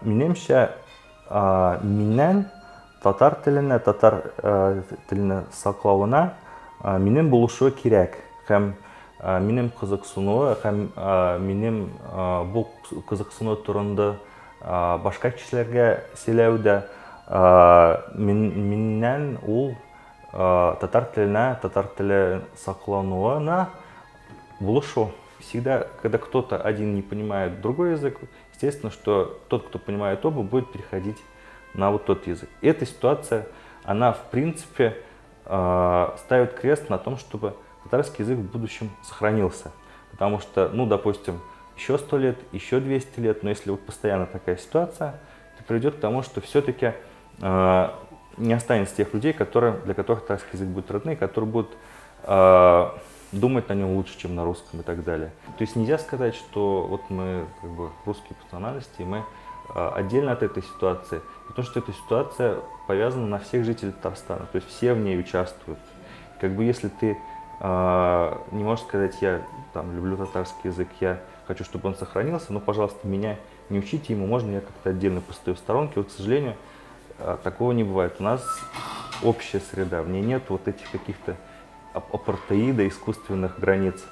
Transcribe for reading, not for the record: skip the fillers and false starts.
Менемчә, миннән татар телене саклауына минем булышуы кирәк һәм минем кызыксынуы һәм минем бу кызыксыну турында башка кешеләргә сөйләү дә миннән ул татар теле саклануына булышу. Всегда, когда кто-то один не понимает другой язык, естественно, что тот, кто понимает оба, будет переходить на вот тот язык. И эта ситуация, она в принципе ставит крест на том, чтобы татарский язык в будущем сохранился. Потому что, ну, допустим, еще 100 лет, еще 200 лет, но если вот постоянно такая ситуация, то приведет к тому, что все-таки не останется тех людей, для которых татарский язык будет родным, которые будут думать на нем лучше, чем на русском и так далее. То есть нельзя сказать, что вот мы как бы русские по национальности, и мы отдельно от этой ситуации, потому что эта ситуация повязана на всех жителей Татарстана, то есть все в ней участвуют. Как бы если ты не можешь сказать, я там люблю татарский язык, я хочу, чтобы он сохранился, но, пожалуйста, меня не учите ему, можно я как-то отдельно постою в сторонке. Вот, к сожалению, такого не бывает. У нас общая среда, в ней нет вот этих каких-то апартеида, искусственных границ.